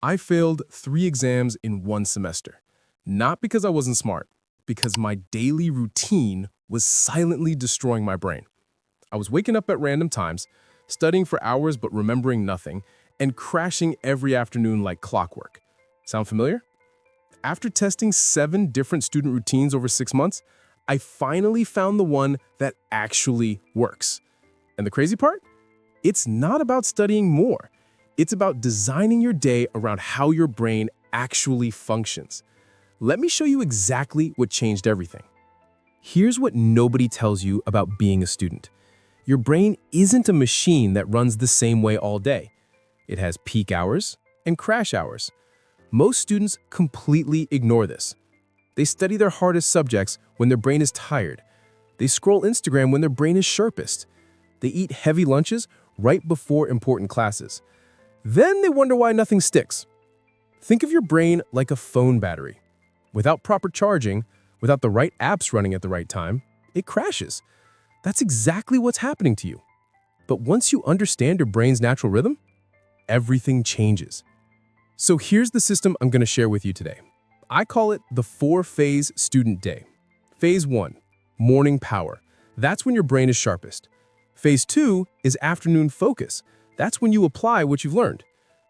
I failed 3 exams in one semester. Not because I wasn't smart, because my daily routine was silently destroying my brain. I was waking up at random times, studying for hours but remembering nothing, and crashing every afternoon like clockwork. Sound familiar? After testing 7 different student routines over 6 months, I finally found the one that actually works. And the crazy part? It's not about studying more. It's about designing your day around how your brain actually functions. Let me show you exactly what changed everything. Here's what nobody tells you about being a student. Your brain isn't a machine that runs the same way all day. It has peak hours and crash hours. Most students completely ignore this. They study their hardest subjects when their brain is tired. They scroll Instagram when their brain is sharpest. They eat heavy lunches right before important classes. Then they wonder why nothing sticks. Think of your brain like a phone battery. Without proper charging, without the right apps running at the right time, it crashes. That's exactly what's happening to you. But once you understand your brain's natural rhythm, everything changes. So here's the system I'm going to share with you today. I call it the 4-phase student day. Phase 1, morning power. That's when your brain is sharpest. Phase 2 is afternoon focus. That's when you apply what you've learned.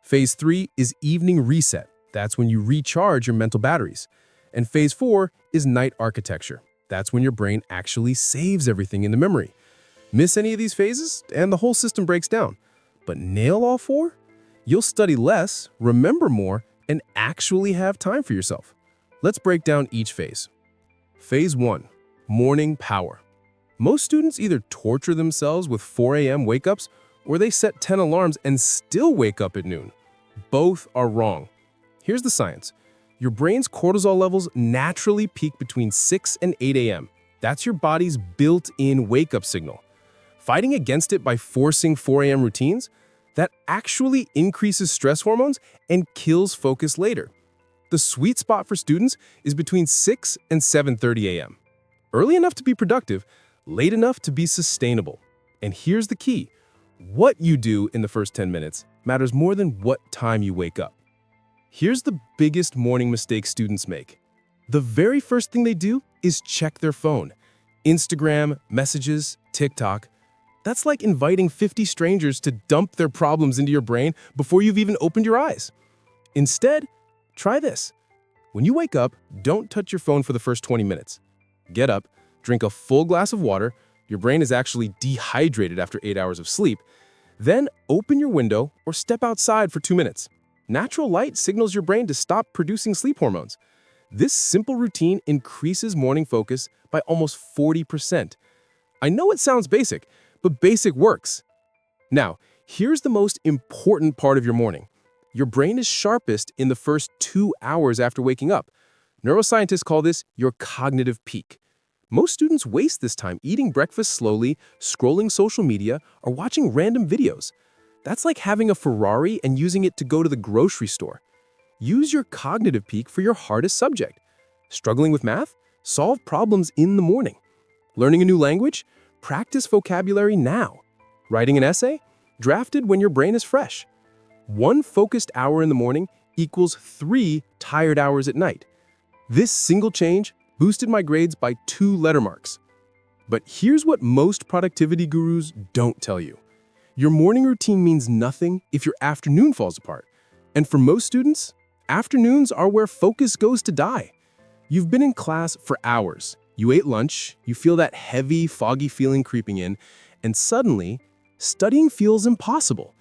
Phase 3 is evening reset. That's when you recharge your mental batteries. And Phase 4 is night architecture. That's when your brain actually saves everything in the memory. Miss any of these phases, and the whole system breaks down. But nail all 4? You'll study less, remember more, and actually have time for yourself. Let's break down each phase. Phase 1, morning power. Most students either torture themselves with 4 a.m. wake-ups or they set 10 alarms and still wake up at noon. Both are wrong. Here's the science. Your brain's cortisol levels naturally peak between 6 and 8 a.m. That's your body's built-in wake-up signal. Fighting against it by forcing 4 a.m. routines, that actually increases stress hormones and kills focus later. The sweet spot for students is between 6 and 7:30 a.m. Early enough to be productive, late enough to be sustainable. And here's the key. What you do in the first 10 minutes matters more than what time you wake up. Here's the biggest morning mistake students make. The very first thing they do is check their phone. Instagram, messages, TikTok. That's like inviting 50 strangers to dump their problems into your brain before you've even opened your eyes. Instead, try this. When you wake up, don't touch your phone for the first 20 minutes. Get up, drink a full glass of water. Your brain is actually dehydrated after 8 hours of sleep. Then open your window or step outside for 2 minutes. Natural light signals your brain to stop producing sleep hormones. This simple routine increases morning focus by almost 40%. I know it sounds basic, but basic works. Now, here's the most important part of your morning. Your brain is sharpest in the first 2 hours after waking up. Neuroscientists call this your cognitive peak. Most students waste this time eating breakfast slowly, scrolling social media, or watching random videos. That's like having a Ferrari and using it to go to the grocery store. Use your cognitive peak for your hardest subject. Struggling with math? Solve problems in the morning. Learning a new language? Practice vocabulary now. Writing an essay? Draft it when your brain is fresh. 1 focused hour in the morning equals 3 tired hours at night. This single change boosted my grades by 2 letter marks. But here's what most productivity gurus don't tell you. Your morning routine means nothing if your afternoon falls apart. And for most students, afternoons are where focus goes to die. You've been in class for hours. You ate lunch, you feel that heavy, foggy feeling creeping in, and suddenly, studying feels impossible.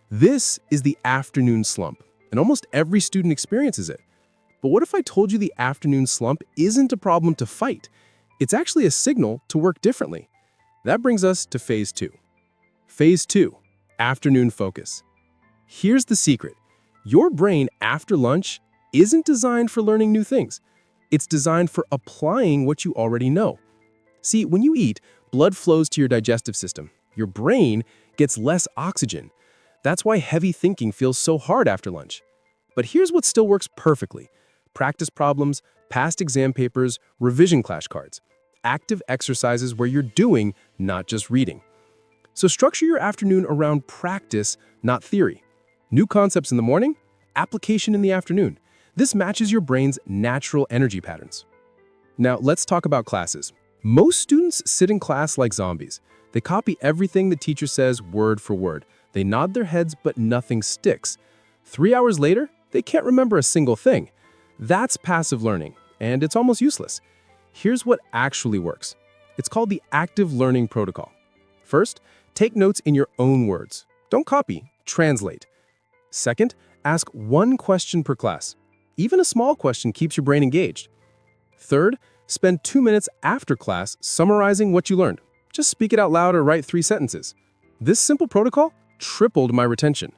This is the afternoon slump, and almost every student experiences it. But what if I told you the afternoon slump isn't a problem to fight? It's actually a signal to work differently. That brings us to Phase 2. Phase 2, afternoon focus. Here's the secret. Your brain after lunch isn't designed for learning new things. It's designed for applying what you already know. See, when you eat, blood flows to your digestive system. Your brain gets less oxygen. That's why heavy thinking feels so hard after lunch. But here's what still works perfectly. Practice problems, past exam papers, revision flashcards. Active exercises where you're doing, not just reading. So structure your afternoon around practice, not theory. New concepts in the morning, application in the afternoon. This matches your brain's natural energy patterns. Now, let's talk about classes. Most students sit in class like zombies. They copy everything the teacher says word for word. They nod their heads, but nothing sticks. 3 hours later, they can't remember a single thing. That's passive learning, and it's almost useless. Here's what actually works. It's called the active learning protocol. First, take notes in your own words. Don't copy, translate. Second, ask one question per class. Even a small question keeps your brain engaged. Third, spend 2 minutes after class summarizing what you learned. Just speak it out loud or write 3 sentences. This simple protocol tripled my retention.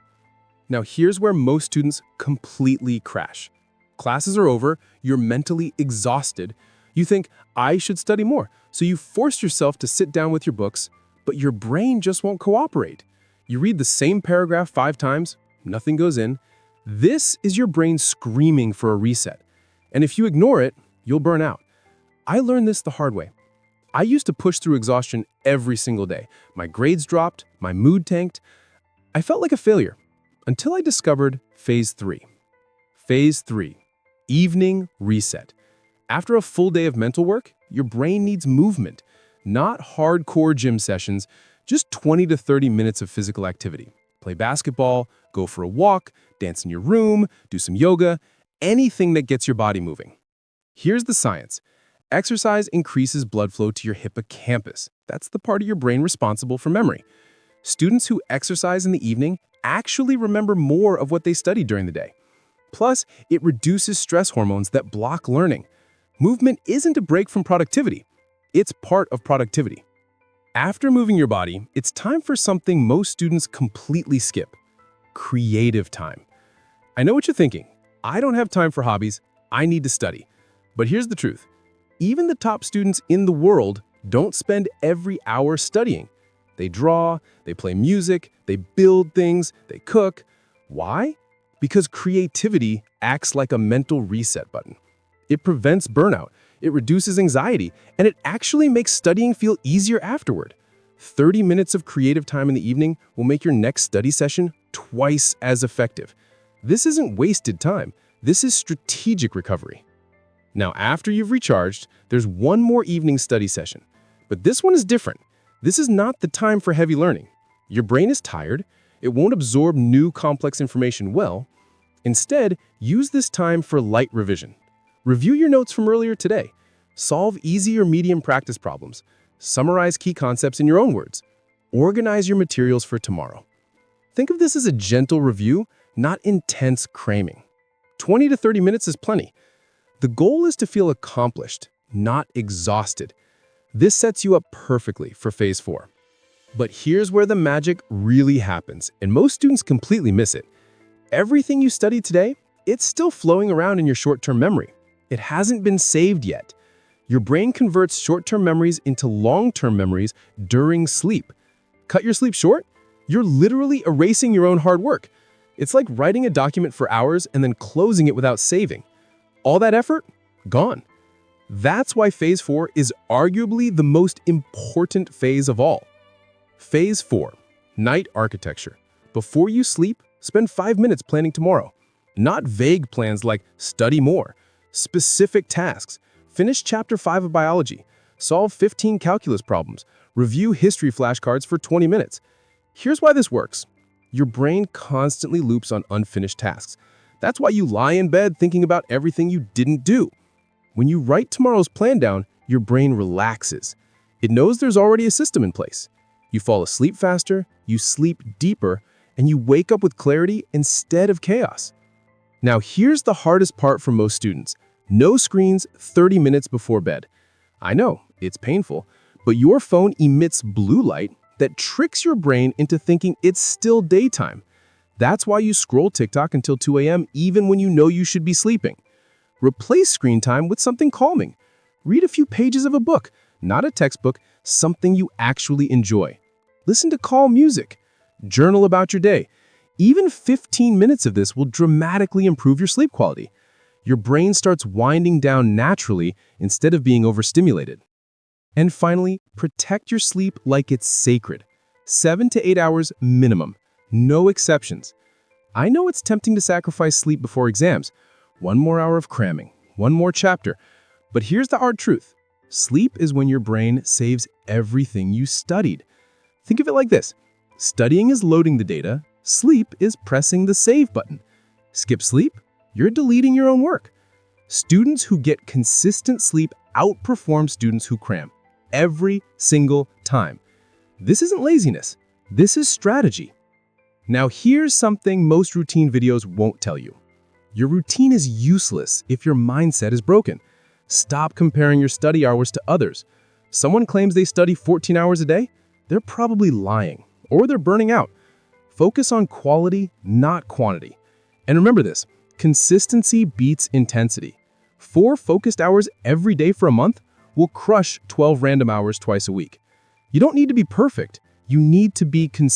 Now here's where most students completely crash. Classes are over, you're mentally exhausted. You think, I should study more, so you force yourself to sit down with your books, but your brain just won't cooperate. You read the same paragraph 5 times, nothing goes in. This is your brain screaming for a reset. And if you ignore it, you'll burn out. I learned this the hard way. I used to push through exhaustion every single day. My grades dropped, my mood tanked. I felt like a failure until I discovered Phase 3. Phase 3, evening reset. After a full day of mental work, your brain needs movement, not hardcore gym sessions, just 20 to 30 minutes of physical activity. Play basketball, go for a walk, dance in your room, do some yoga, anything that gets your body moving. Here's the science. Exercise increases blood flow to your hippocampus. That's the part of your brain responsible for memory. Students who exercise in the evening actually remember more of what they studied during the day. Plus, it reduces stress hormones that block learning. Movement isn't a break from productivity. It's part of productivity. After moving your body, it's time for something most students completely skip: creative time. I know what you're thinking. I don't have time for hobbies. I need to study. But here's the truth. Even the top students in the world don't spend every hour studying. They draw, they play music, they build things, they cook. Why? Because creativity acts like a mental reset button. It prevents burnout, it reduces anxiety, and it actually makes studying feel easier afterward. 30 minutes of creative time in the evening will make your next study session twice as effective. This isn't wasted time. This is strategic recovery. Now, after you've recharged, there's one more evening study session. But this one is different. This is not the time for heavy learning. Your brain is tired. It won't absorb new complex information well. Instead, use this time for light revision. Review your notes from earlier today. Solve easy or medium practice problems. Summarize key concepts in your own words. Organize your materials for tomorrow. Think of this as a gentle review, not intense cramming. 20 to 30 minutes is plenty. The goal is to feel accomplished, not exhausted. This sets you up perfectly for Phase 4. But here's where the magic really happens, and most students completely miss it. Everything you studied today, it's still flowing around in your short-term memory. It hasn't been saved yet. Your brain converts short-term memories into long-term memories during sleep. Cut your sleep short? You're literally erasing your own hard work. It's like writing a document for hours and then closing it without saving. All that effort? Gone. That's why Phase 4 is arguably the most important phase of all. Phase 4, night architecture. Before you sleep, spend 5 minutes planning tomorrow. Not vague plans like study more. Specific tasks. Finish Chapter 5 of biology. Solve 15 calculus problems. Review history flashcards for 20 minutes. Here's why this works. Your brain constantly loops on unfinished tasks. That's why you lie in bed thinking about everything you didn't do. When you write tomorrow's plan down, your brain relaxes. It knows there's already a system in place. You fall asleep faster, you sleep deeper, and you wake up with clarity instead of chaos. Now here's the hardest part for most students. No screens 30 minutes before bed. I know, it's painful, but your phone emits blue light that tricks your brain into thinking it's still daytime. That's why you scroll TikTok until 2 a.m. even when you know you should be sleeping. Replace screen time with something calming. Read a few pages of a book, not a textbook, something you actually enjoy. Listen to calm music. Journal about your day. Even 15 minutes of this will dramatically improve your sleep quality. Your brain starts winding down naturally instead of being overstimulated. And finally, protect your sleep like it's sacred. 7 to 8 hours minimum. No exceptions. I know it's tempting to sacrifice sleep before exams. One more hour of cramming, one more chapter. But here's the hard truth. Sleep is when your brain saves everything you studied. Think of it like this. Studying is loading the data. Sleep is pressing the save button. Skip sleep, you're deleting your own work. Students who get consistent sleep outperform students who cram every single time. This isn't laziness. This is strategy. Now here's something most routine videos won't tell you. Your routine is useless if your mindset is broken. Stop comparing your study hours to others. Someone claims they study 14 hours a day. They're probably lying, or they're burning out. Focus on quality, not quantity. And remember this, consistency beats intensity. 4 focused hours every day for a month will crush 12 random hours twice a week. You don't need to be perfect. You need to be consistent.